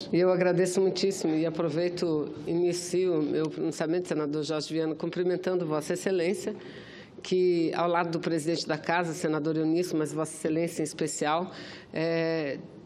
Eu agradeço muitíssimo e aproveito, inicio meu pronunciamento, senador Jorge Viana, cumprimentando Vossa Excelência, que, ao lado do presidente da Casa, senador Eunício, mas Vossa Excelência em especial,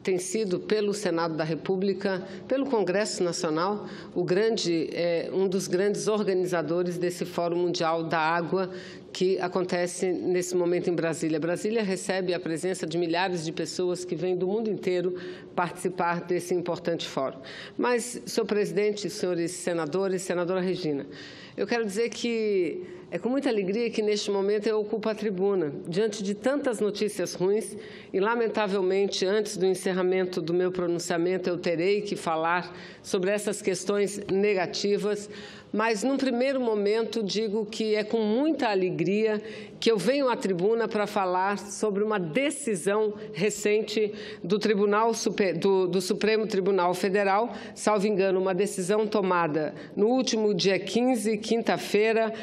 tem sido, pelo Senado da República, pelo Congresso Nacional, um dos grandes organizadores desse Fórum Mundial da Água que acontece nesse momento em Brasília. Brasília recebe a presença de milhares de pessoas que vêm do mundo inteiro participar desse importante fórum. Mas, senhor presidente, senhores senadores, senadora Regina, eu quero dizer que é com muita alegria que, neste momento, eu ocupo a tribuna, diante de tantas notícias ruins e, lamentavelmente, antes do encerramento do meu pronunciamento, eu terei que falar sobre essas questões negativas, mas, num primeiro momento, digo que é com muita alegria que eu venho à tribuna para falar sobre uma decisão recente do Supremo Tribunal Federal, salvo engano, uma decisão tomada no último dia 15, quinta-feira,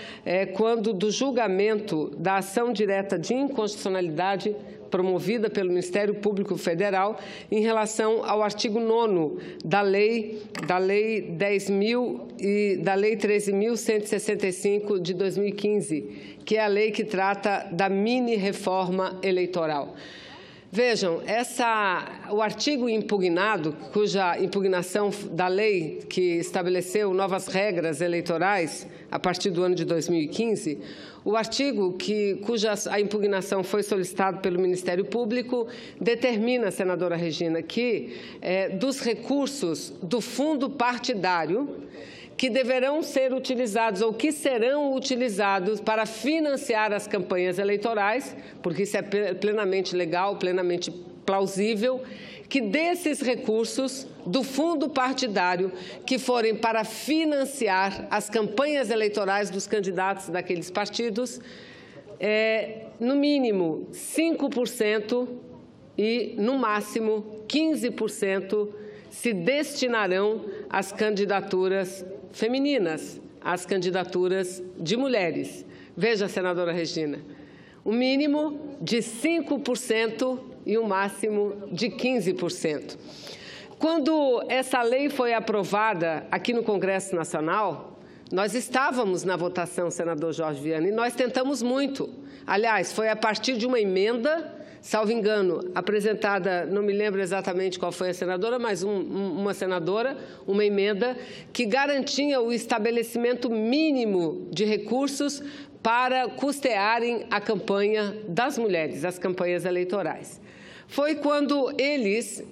quando do julgamento da ação direta de inconstitucionalidade promovida pelo Ministério Público Federal em relação ao artigo 9º da Lei 13.165 de 2015, que é a lei que trata da mini-reforma eleitoral. Vejam, o artigo impugnado, cuja impugnação da lei que estabeleceu novas regras eleitorais a partir do ano de 2015, o artigo cuja a impugnação foi solicitada pelo Ministério Público determina, senadora Regina, que dos recursos do fundo partidário que deverão ser utilizados ou que serão utilizados para financiar as campanhas eleitorais, porque isso é plenamente legal, plenamente plausível, que desses recursos do fundo partidário que forem para financiar as campanhas eleitorais dos candidatos daqueles partidos, no mínimo 5% e, no máximo, 15% se destinarão às candidaturas femininas, às candidaturas de mulheres. Veja, senadora Regina, o mínimo de 5% e o máximo de 15%. Quando essa lei foi aprovada aqui no Congresso Nacional, nós estávamos na votação, senador Jorge Viana, e nós tentamos muito. Aliás, foi a partir de uma emenda, salvo engano, apresentada, não me lembro exatamente qual foi a senadora, mas uma senadora, uma emenda que garantia o estabelecimento mínimo de recursos para custearem a campanha das mulheres, as campanhas eleitorais. Foi quando eles,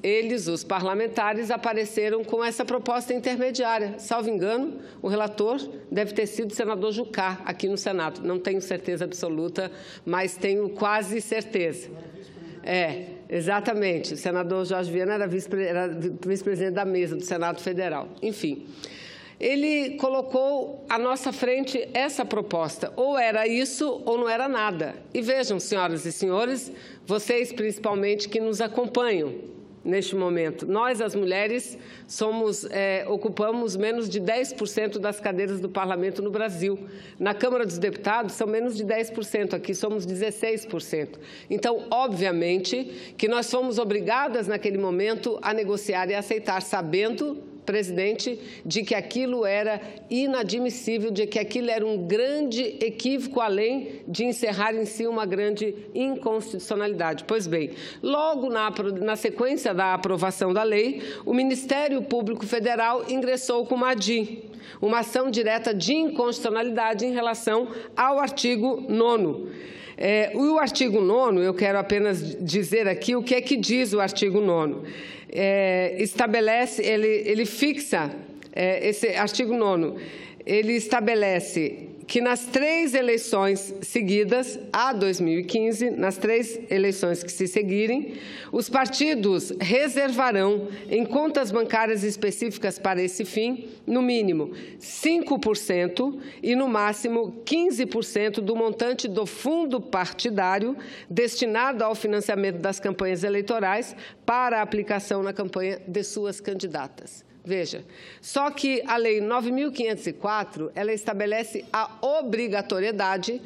os parlamentares, apareceram com essa proposta intermediária. Salvo engano, o relator deve ter sido o senador Jucá, aqui no Senado. Não tenho certeza absoluta, mas tenho quase certeza. Exatamente. O senador Jorge Viana era vice-presidente da mesa do Senado Federal. Enfim, ele colocou à nossa frente essa proposta. Ou era isso ou não era nada. E vejam, senhoras e senhores, vocês principalmente que nos acompanham neste momento. Nós, as mulheres, ocupamos menos de 10% das cadeiras do parlamento no Brasil. Na Câmara dos Deputados, são menos de 10%, aqui somos 16%. Então, obviamente, que nós fomos obrigadas, naquele momento, a negociar e aceitar, sabendo, presidente, de que aquilo era inadmissível, de que aquilo era um grande equívoco, além de encerrar em si uma grande inconstitucionalidade. Pois bem, logo na sequência da aprovação da lei, o Ministério Público Federal ingressou com uma ADI, uma ação direta de inconstitucionalidade em relação ao artigo 9º. O artigo 9º, eu quero apenas dizer aqui o que é que diz o artigo 9º. Ele fixa, esse artigo 9º, ele estabelece que nas 3 eleições seguidas, a 2015, nas 3 eleições que se seguirem, os partidos reservarão em contas bancárias específicas para esse fim, no mínimo 5% e no máximo 15% do montante do fundo partidário destinado ao financiamento das campanhas eleitorais para a aplicação na campanha de suas candidatas. Veja, só que a Lei 9.504, ela estabelece a obrigatoriedade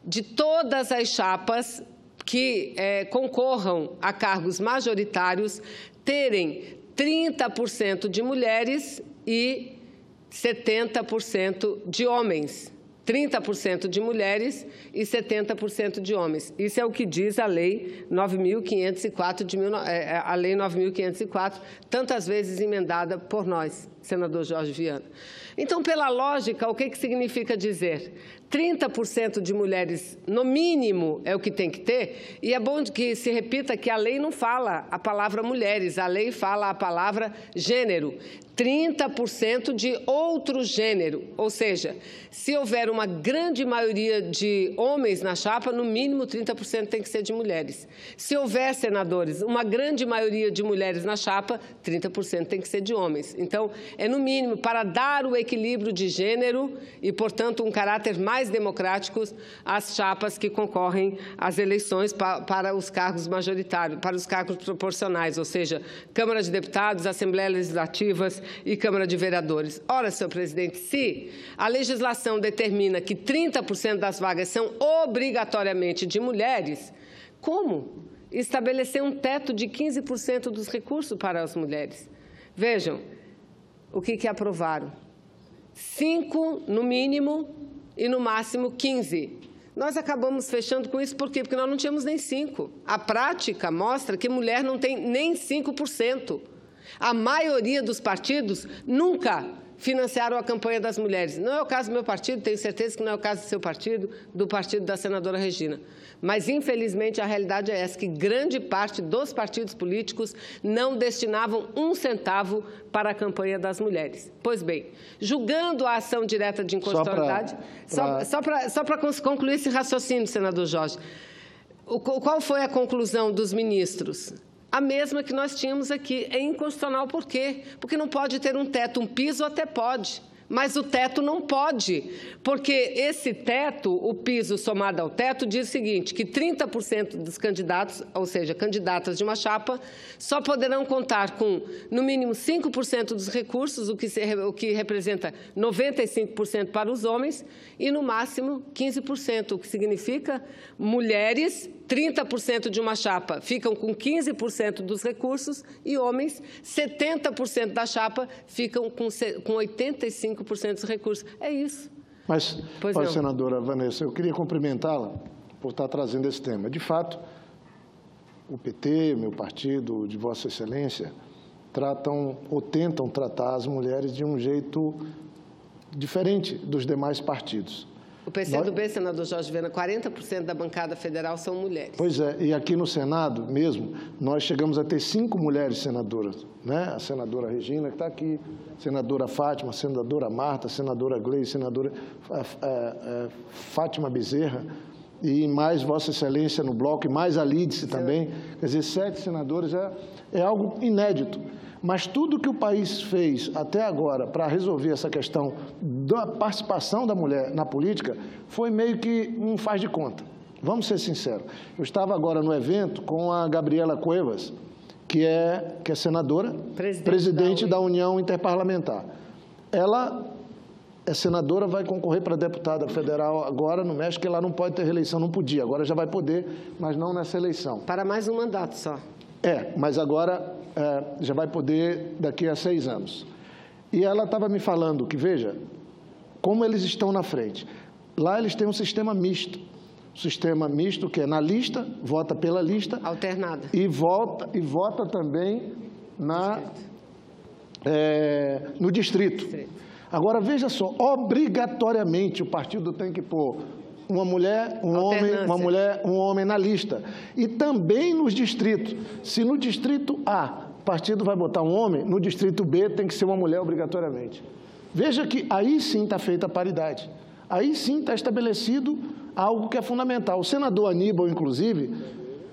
de todas as chapas que concorram a cargos majoritários terem 30% de mulheres e 70% de homens. 30% de mulheres e 70% de homens. Isso é o que diz a Lei 9.504, a Lei 9.504, tantas vezes emendada por nós, senador Jorge Viana. Então, pela lógica, o que significa dizer? 30% de mulheres, no mínimo, é o que tem que ter, e é bom que se repita que a lei não fala a palavra mulheres, a lei fala a palavra gênero. 30% de outro gênero, ou seja, se houver uma grande maioria de homens na chapa, no mínimo 30% tem que ser de mulheres. Se houver, senadores, uma grande maioria de mulheres na chapa, 30% tem que ser de homens. Então, é no mínimo para dar o equilíbrio de gênero e, portanto, um caráter mais democrático às chapas que concorrem às eleições para os cargos majoritários, para os cargos proporcionais, ou seja, Câmara de Deputados, Assembleia Legislativas e Câmara de Vereadores. Ora, senhor presidente, se a legislação determina que 30% das vagas são obrigatoriamente de mulheres, como estabelecer um teto de 15% dos recursos para as mulheres? Vejam, o que aprovaram? 5 no mínimo e no máximo 15. Nós acabamos fechando com isso, por quê? Porque nós não tínhamos nem 5. A prática mostra que mulher não tem nem 5%. A maioria dos partidos nunca financiaram a campanha das mulheres. Não é o caso do meu partido, tenho certeza que não é o caso do seu partido, do partido da senadora Regina. Mas, infelizmente, a realidade é essa, que grande parte dos partidos políticos não destinavam um centavo para a campanha das mulheres. Pois bem, julgando a ação direta de inconstitucionalidade, só para concluir esse raciocínio, senador Jorge, qual foi a conclusão dos ministros? A mesma que nós tínhamos aqui. É inconstitucional por quê? Porque não pode ter um teto, um piso até pode, mas o teto não pode, porque esse teto, o piso somado ao teto, diz o seguinte, que 30% dos candidatos, ou seja, candidatas de uma chapa, só poderão contar com, no mínimo, 5% dos recursos, o que representa 95% para os homens, e, no máximo, 15%, o que significa mulheres, 30% de uma chapa ficam com 15% dos recursos e homens, 70% da chapa ficam com 85% dos recursos. É isso. Mas, olha, senadora Vanessa, eu queria cumprimentá-la por estar trazendo esse tema. De fato, o PT, meu partido, de Vossa Excelência, tratam ou tentam tratar as mulheres de um jeito diferente dos demais partidos. O PCdoB, senador Jorge Viana, 40% da bancada federal são mulheres. Pois é, e aqui no Senado mesmo, nós chegamos a ter 5 mulheres senadoras, né? A senadora Regina, que está aqui, senadora Fátima, a senadora Marta, a senadora Gleice, senadora Fátima Bezerra, e mais Vossa Excelência no bloco, e mais a Lídice também. Quer dizer, 7 senadores é algo inédito. Mas tudo que o país fez até agora para resolver essa questão da participação da mulher na política foi meio que um faz de conta. Vamos ser sinceros. Eu estava agora no evento com a Gabriela Cuevas, que é senadora, presidente da União Interparlamentar. Ela é senadora, vai concorrer para deputada federal agora no México, que lá não pode ter reeleição, não podia. Agora já vai poder, mas não nessa eleição. Para mais um mandato só. Mas agora já vai poder daqui a 6 anos. E ela estava me falando que, veja, como eles estão na frente. Lá eles têm um sistema misto. Sistema misto que é na lista, vota pela lista. Alternada. E vota também no distrito. Agora, veja só, obrigatoriamente o partido tem que pôr uma mulher, um homem na lista. E também nos distritos. Se no distrito A o partido vai botar um homem, no distrito B tem que ser uma mulher obrigatoriamente. Veja que aí sim está feita a paridade. Aí sim está estabelecido algo que é fundamental. O senador Aníbal, inclusive,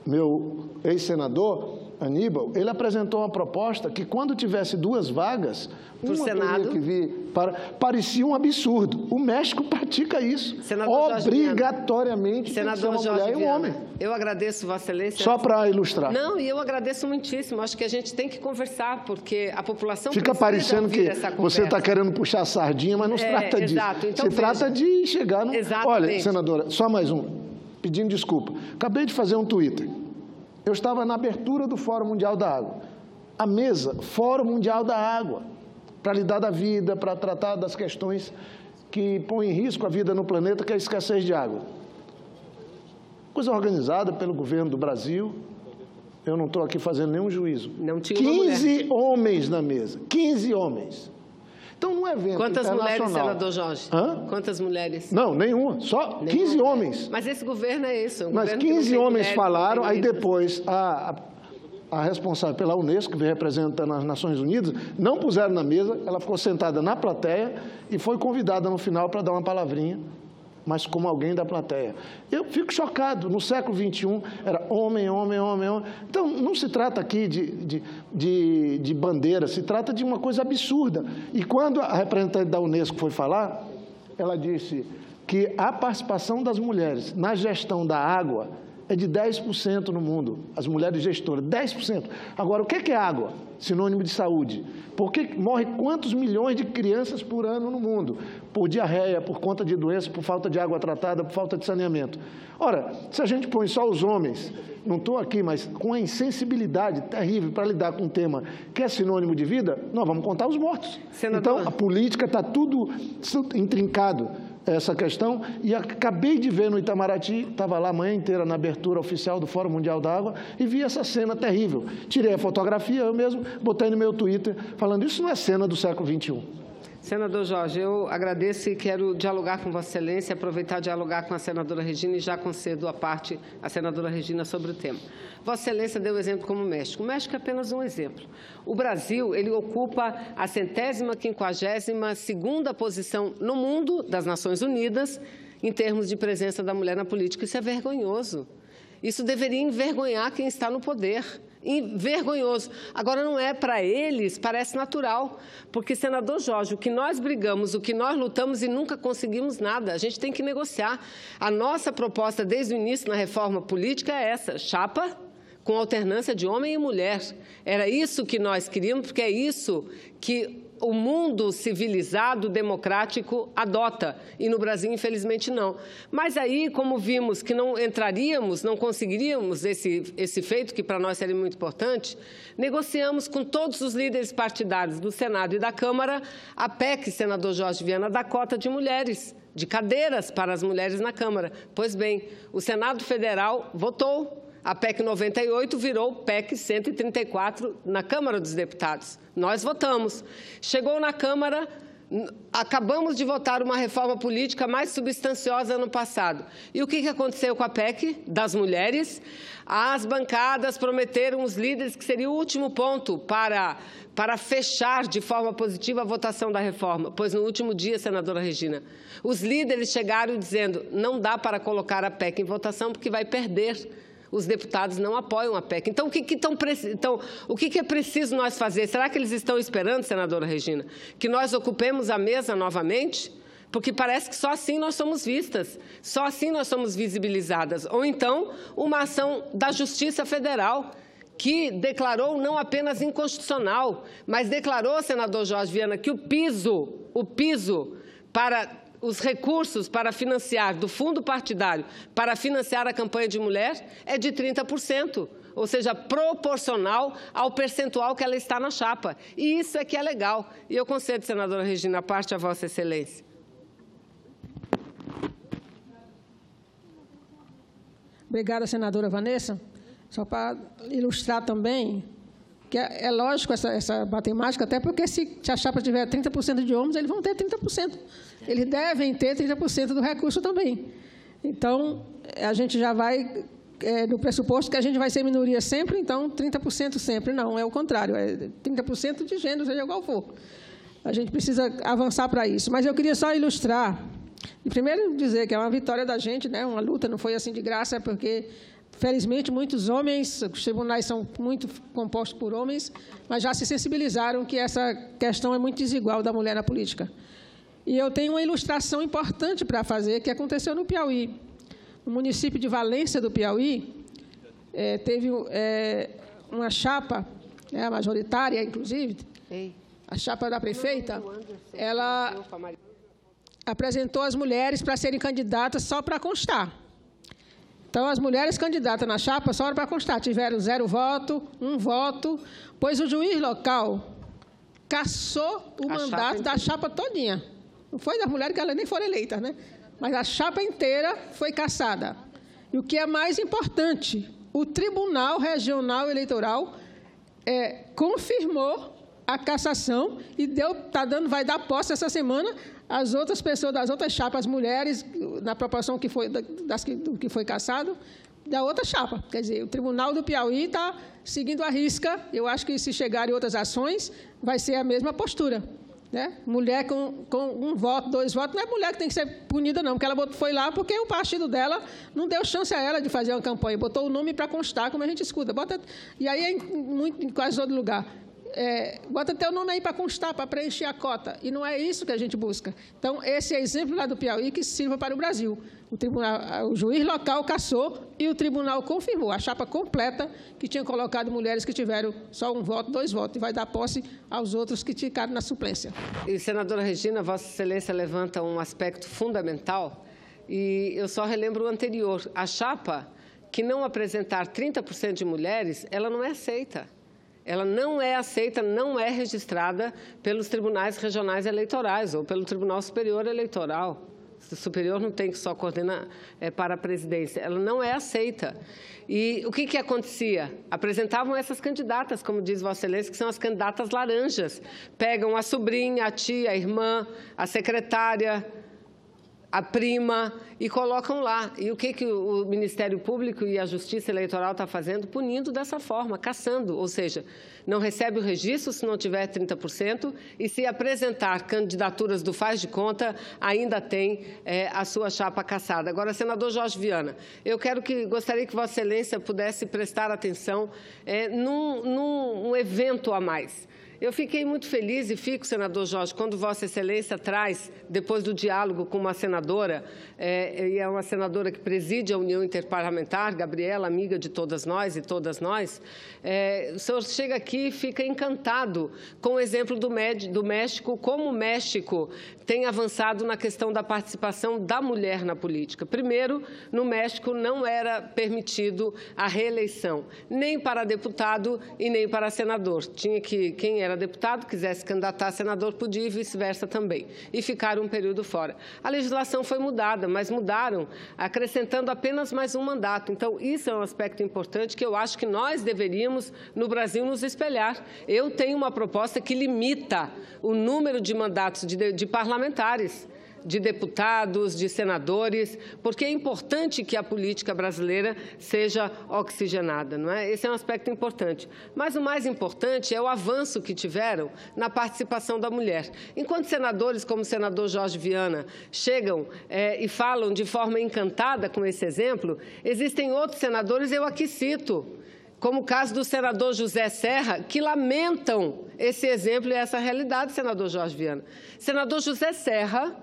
meu ex-senador Aníbal, ele apresentou uma proposta que quando tivesse 2 vagas, uma Senado que vir parecia um absurdo. O México pratica isso. Obrigatoriamente tem que ser uma mulher e um homem. Eu agradeço, Vossa Excelência. Só para ilustrar. Não, e eu agradeço muitíssimo. Acho que a gente tem que conversar, porque a população fica parecendo que você está querendo puxar a sardinha, mas não se trata disso. Exato. Então, se trata de chegar no... Exatamente. Olha, senadora, só mais um, pedindo desculpa. Acabei de fazer um Twitter. Eu estava na abertura do Fórum Mundial da Água. a mesa, Fórum Mundial da Água, para lidar da vida, para tratar das questões que põem em risco a vida no planeta, que é a escassez de água. Coisa organizada pelo governo do Brasil. Eu não estou aqui fazendo nenhum juízo. Não tinha 15 homens na mesa, 15 homens. Então, num evento Quantas internacional... mulheres, senador Jorge? Hã? Quantas mulheres? Não, nenhuma, só 15 homens. Mas esse governo é isso. Mas 15 homens falaram, aí depois a responsável pela Unesco, que representa nas Nações Unidas, não puseram na mesa, ela ficou sentada na plateia e foi convidada no final para dar uma palavrinha, mas como alguém da plateia. Eu fico chocado, no século XXI era homem, homem, homem, homem. Então, não se trata aqui de bandeira, se trata de uma coisa absurda. E quando a representante da Unesco foi falar, ela disse que a participação das mulheres na gestão da água é de 10% no mundo, as mulheres gestoras, 10%. Agora, o que é água? Sinônimo de saúde. Por que morre quantos milhões de crianças por ano no mundo? Por diarreia, por conta de doença, por falta de água tratada, por falta de saneamento. Ora, se a gente põe só os homens, não estou aqui, mas com a insensibilidade terrível para lidar com um tema que é sinônimo de vida, nós vamos contar os mortos. Senador. Então, a política está tudo intrincado, essa questão, e acabei de ver no Itamaraty, estava lá a manhã inteira na abertura oficial do Fórum Mundial da Água, e vi essa cena terrível. Tirei a fotografia, eu mesmo botei no meu Twitter, falando, isso não é cena do século XXI. Senador Jorge, eu agradeço e quero dialogar com Vossa Excelência, aproveitar e dialogar com a senadora Regina e já concedo a parte à senadora Regina sobre o tema. Vossa Excelência deu exemplo como o México. O México é apenas um exemplo. O Brasil, ele ocupa a 152ª posição no mundo das Nações Unidas em termos de presença da mulher na política. Isso é vergonhoso. Isso deveria envergonhar quem está no poder. Vergonhoso. Agora, não é para eles, parece natural, porque, senador Jorge, o que nós brigamos, o que nós lutamos e nunca conseguimos nada, a gente tem que negociar. A nossa proposta desde o início na reforma política é essa, chapa com alternância de homem e mulher. Era isso que nós queríamos, porque é isso que o mundo civilizado, democrático, adota. E no Brasil, infelizmente, não. Mas aí, como vimos que não entraríamos, não conseguiríamos esse feito, que para nós seria muito importante, negociamos com todos os líderes partidários do Senado e da Câmara a PEC, senador Jorge Viana, da cota de mulheres, de cadeiras para as mulheres na Câmara. Pois bem, o Senado Federal votou. A PEC 98 virou PEC 134 na Câmara dos Deputados. Nós votamos. Chegou na Câmara, acabamos de votar uma reforma política mais substanciosa ano passado. E o que aconteceu com a PEC das mulheres? As bancadas prometeram os líderes que seria o último ponto para fechar de forma positiva a votação da reforma. Pois no último dia, senadora Regina, os líderes chegaram dizendo não dá para colocar a PEC em votação porque vai perder. Os deputados não apoiam a PEC. Então, o que é preciso nós fazer? Será que eles estão esperando, senadora Regina, que nós ocupemos a mesa novamente? Porque parece que só assim nós somos vistas, só assim nós somos visibilizadas. Ou então, uma ação da Justiça Federal, que declarou não apenas inconstitucional, mas declarou, senador Jorge Viana, que o piso para os recursos para financiar, do fundo partidário, para financiar a campanha de mulher, é de 30%, ou seja, proporcional ao percentual que ela está na chapa. E isso é que é legal. E eu concedo, senadora Regina, a parte a Vossa Excelência. Obrigada, senadora Vanessa. Só para ilustrar também, que é lógico essa matemática, até porque se a chapa tiver 30% de homens, eles vão ter 30%. Eles devem ter 30% do recurso também. Então, a gente já vai no pressuposto que a gente vai ser minoria sempre, então 30% sempre. Não, é o contrário, é 30% de gênero, seja qual for. A gente precisa avançar para isso. Mas eu queria só ilustrar, e primeiro dizer que é uma vitória da gente, né? Uma luta, não foi assim de graça, porque, felizmente, muitos homens, os tribunais são muito compostos por homens, mas já se sensibilizaram que essa questão é muito desigual da mulher na política. E eu tenho uma ilustração importante para fazer, que aconteceu no Piauí. No município de Valência do Piauí, teve uma chapa, majoritária, inclusive, a chapa da prefeita, ela apresentou as mulheres para serem candidatas só para constar. Então, as mulheres candidatas na chapa, só para constar, tiveram 0 voto, 1 voto, pois o juiz local cassou o mandato da chapa todinha. Não foi das mulheres que elas nem foram eleitas, né? Mas a chapa inteira foi cassada. E o que é mais importante, o Tribunal Regional Eleitoral confirmou a cassação e vai dar posse essa semana às outras pessoas das outras chapas, mulheres, na proporção que foi, do que foi cassado, da outra chapa. Quer dizer, o Tribunal do Piauí está seguindo a risca. Eu acho que, se chegarem outras ações, vai ser a mesma postura. Né? Mulher com 1 voto, 2 votos, não é mulher que tem que ser punida, não, porque ela foi lá porque o partido dela não deu chance a ela de fazer uma campanha, botou o nome para constar, como a gente escuta. E aí, em quase todo lugar, bota teu nome aí para constar, para preencher a cota, e não é isso que a gente busca. Então, esse é exemplo lá do Piauí que sirva para o Brasil. O juiz local cassou e o tribunal confirmou a chapa completa que tinha colocado mulheres que tiveram só 1 voto, 2 votos, e vai dar posse aos outros que ficaram na suplência. E, senadora Regina, Vossa Excelência levanta um aspecto fundamental, e eu só relembro o anterior. A chapa que não apresentar 30% de mulheres, ela não é aceita. Ela não é aceita, não é registrada pelos tribunais regionais eleitorais ou pelo Tribunal Superior Eleitoral. O superior não tem que só coordenar para a presidência. Ela não é aceita. E o que acontecia? Apresentavam essas candidatas, como diz Vossa Excelência, que são as candidatas laranjas. Pegam a sobrinha, a tia, a irmã, a secretária, a prima, e colocam lá. E o que o Ministério Público e a Justiça Eleitoral está fazendo? Punindo dessa forma, cassando. Ou seja, não recebe o registro se não tiver 30%, e se apresentar candidaturas do faz de conta, ainda tem a sua chapa cassada. Agora, senador Jorge Viana, eu gostaria que Vossa Excelência pudesse prestar atenção num evento a mais. Eu fiquei muito feliz e fico, senador Jorge, quando Vossa Excelência traz, depois do diálogo com uma senadora, e é uma senadora que preside a União Interparlamentar, Gabriela, amiga de todas nós e todas nós, o senhor chega aqui e fica encantado com o exemplo do México, como o México tem avançado na questão da participação da mulher na política. Primeiro, no México não era permitido a reeleição, nem para deputado e nem para senador. Tinha que, quem era deputado, quisesse candidatar a senador, podia, e vice-versa também. E ficaram um período fora. A legislação foi mudada, mas mudaram acrescentando apenas mais um mandato. Então, isso é um aspecto importante que eu acho que nós deveríamos, no Brasil, nos espelhar. Eu tenho uma proposta que limita o número de mandatos de parlamentares, de deputados, de senadores, porque é importante que a política brasileira seja oxigenada, não é? Esse é um aspecto importante. Mas o mais importante é o avanço que tiveram na participação da mulher. Enquanto senadores como o senador Jorge Viana chegam e falam de forma encantada com esse exemplo, existem outros senadores, eu aqui cito, como o caso do senador José Serra, que lamentam esse exemplo e essa realidade, senador Jorge Viana. Senador José Serra,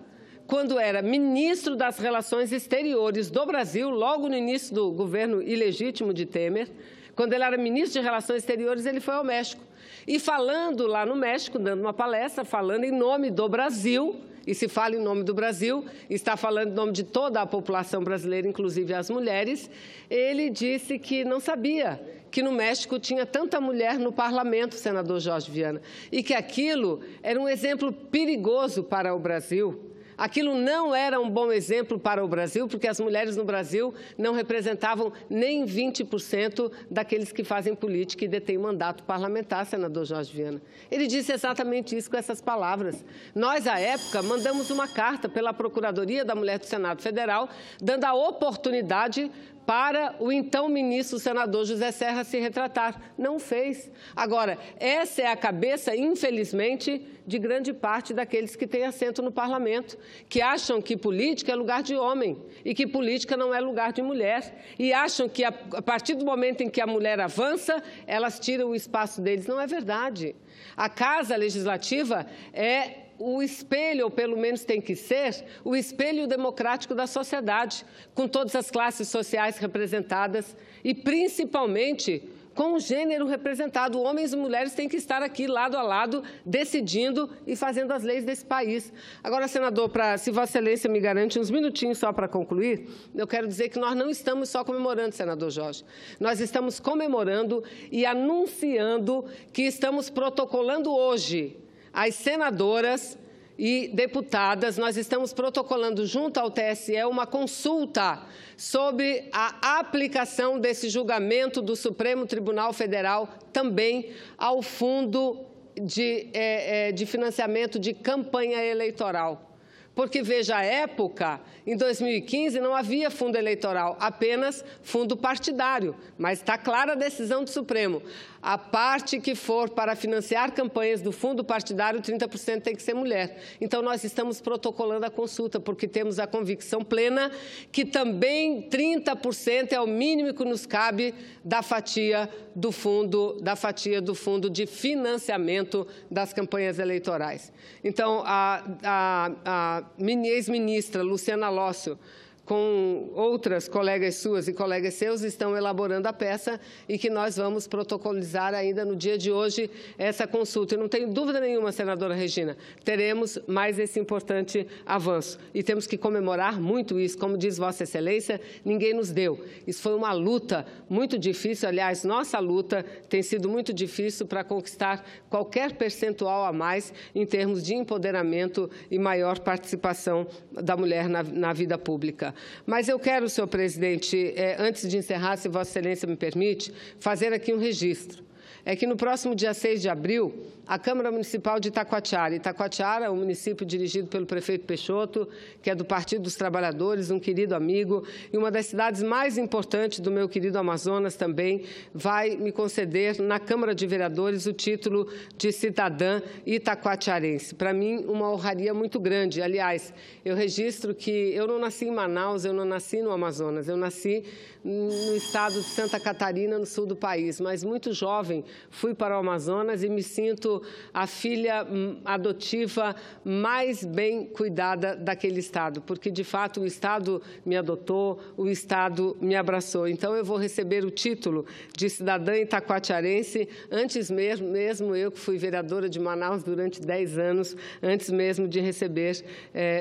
quando era ministro das Relações Exteriores do Brasil, logo no início do governo ilegítimo de Temer, quando ele era ministro de Relações Exteriores, ele foi ao México. E falando lá no México, dando uma palestra, falando em nome do Brasil, e se fala em nome do Brasil, está falando em nome de toda a população brasileira, inclusive as mulheres, ele disse que não sabia que no México tinha tanta mulher no parlamento, senador Jorge Viana, e que aquilo era um exemplo perigoso para o Brasil. Aquilo não era um bom exemplo para o Brasil, porque as mulheres no Brasil não representavam nem 20% daqueles que fazem política e detêm mandato parlamentar, senador Jorge Viana. Ele disse exatamente isso com essas palavras. Nós, à época, mandamos uma carta pela Procuradoria da Mulher do Senado Federal, dando a oportunidade para o então ministro, senador José Serra, se retratar. Não fez. Agora, essa é a cabeça, infelizmente, de grande parte daqueles que têm assento no parlamento, que acham que política é lugar de homem e que política não é lugar de mulher. E acham que, a partir do momento em que a mulher avança, elas tiram o espaço deles. Não é verdade. A Casa Legislativa é o espelho, ou pelo menos tem que ser, o espelho democrático da sociedade, com todas as classes sociais representadas e, principalmente, com o gênero representado. Homens e mulheres têm que estar aqui lado a lado, decidindo e fazendo as leis desse país. Agora, senador, se Vossa Excelência me garante uns minutinhos só para concluir, eu quero dizer que nós não estamos só comemorando, senador Jorge. Nós estamos comemorando e anunciando que estamos protocolando hoje as senadoras e deputadas, nós estamos protocolando junto ao TSE uma consulta sobre a aplicação desse julgamento do Supremo Tribunal Federal também ao Fundo de Financiamento de Campanha Eleitoral. Porque, veja, à época, em 2015, não havia fundo eleitoral, apenas fundo partidário. Mas está clara a decisão do Supremo. A parte que for para financiar campanhas do fundo partidário, 30% tem que ser mulher. Então, nós estamos protocolando a consulta, porque temos a convicção plena que também 30% é o mínimo que nos cabe da fatia do fundo de financiamento das campanhas eleitorais. Então, a ex-ministra Luciana Lócio, com outras colegas suas e colegas seus, estão elaborando a peça e que nós vamos protocolizar ainda no dia de hoje essa consulta. Eu não tenho dúvida nenhuma, senadora Regina, teremos mais esse importante avanço. E temos que comemorar muito isso. Como diz Vossa Excelência, ninguém nos deu. Isso foi uma luta muito difícil. Aliás, nossa luta tem sido muito difícil para conquistar qualquer percentual a mais em termos de empoderamento e maior participação da mulher na vida pública. Mas eu quero, senhor presidente, antes de encerrar, se Vossa Excelência me permite, fazer aqui um registro. É que no próximo dia 6 de abril, a Câmara Municipal de Itacoatiara, um município dirigido pelo prefeito Peixoto, que é do Partido dos Trabalhadores, um querido amigo, e uma das cidades mais importantes do meu querido Amazonas também, vai me conceder na Câmara de Vereadores o título de cidadã itacoatiarense. Para mim, uma honraria muito grande. Aliás, eu registro que eu não nasci em Manaus, eu não nasci no Amazonas, eu nasci no estado de Santa Catarina, no sul do país, mas muito jovem fui para o Amazonas e me sinto a filha adotiva mais bem cuidada daquele estado, porque, de fato, o estado me adotou, o estado me abraçou. Então, eu vou receber o título de cidadã itacoatiarense, antes mesmo eu, que fui vereadora de Manaus durante 10 anos, antes mesmo de receber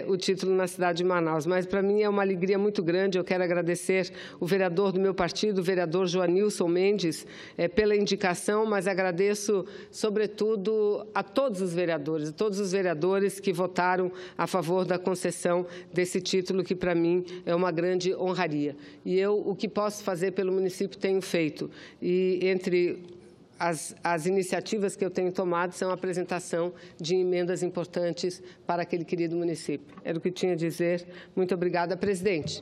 o título na cidade de Manaus. Mas, para mim, é uma alegria muito grande. Eu quero agradecer o vereador do meu partido, o vereador Joanilson Mendes, pela indicação, mas agradeço, sobretudo, a todos os vereadores que votaram a favor da concessão desse título, que, para mim, é uma grande honraria. E eu, o que posso fazer pelo município, tenho feito. E, entre as iniciativas que eu tenho tomado, são a apresentação de emendas importantes para aquele querido município. Era o que eu tinha a dizer. Muito obrigada, presidente.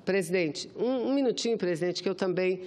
Presidente, um minutinho, presidente, que eu também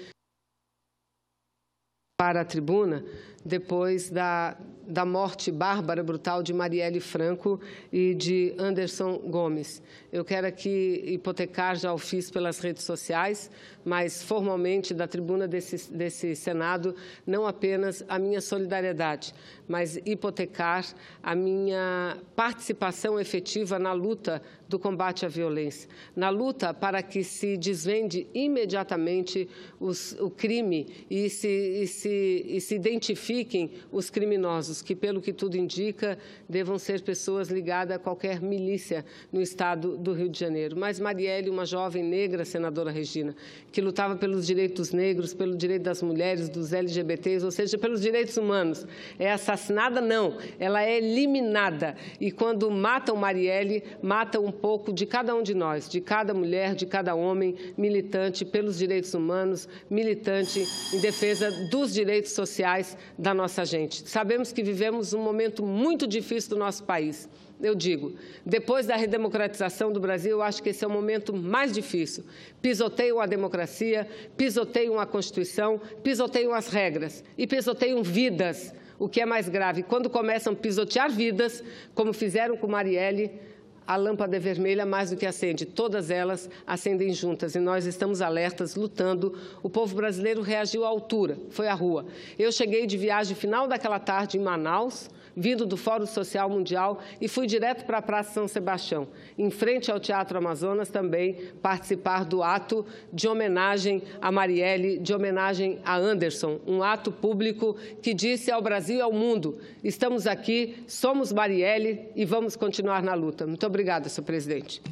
para a tribuna, depois da morte bárbara, brutal de Marielle Franco e de Anderson Gomes. Eu quero aqui hipotecar, já o fiz pelas redes sociais, mas formalmente da tribuna desse Senado, não apenas a minha solidariedade, mas hipotecar a minha participação efetiva na luta do combate à violência, na luta para que se desvende imediatamente o crime e se identifiquem os criminosos, que, pelo que tudo indica, devam ser pessoas ligadas a qualquer milícia no estado do Rio de Janeiro. Mas Marielle, uma jovem negra, senadora Regina, que lutava pelos direitos negros, pelo direito das mulheres, dos LGBTs, ou seja, pelos direitos humanos, é assassinada? Não, ela é eliminada. E quando matam Marielle, matam um pouco de cada um de nós, de cada mulher, de cada homem militante pelos direitos humanos, militante em defesa dos direitos sociais da nossa gente. Sabemos que vivemos um momento muito difícil do nosso país. Eu digo, depois da redemocratização do Brasil, eu acho que esse é o momento mais difícil. Pisoteiam a democracia, pisoteiam a Constituição, pisoteiam as regras e pisoteiam vidas, o que é mais grave. Quando começam a pisotear vidas, como fizeram com Marielle, a lâmpada é vermelha mais do que acende. Todas elas acendem juntas e nós estamos alertas, lutando. O povo brasileiro reagiu à altura, foi à rua. Eu cheguei de viagem final daquela tarde em Manaus, vindo do Fórum Social Mundial, e fui direto para a Praça São Sebastião, em frente ao Teatro Amazonas, também participar do ato de homenagem a Marielle, de homenagem a Anderson, um ato público que disse ao Brasil e ao mundo: estamos aqui, somos Marielle e vamos continuar na luta. Muito obrigada, senhor presidente.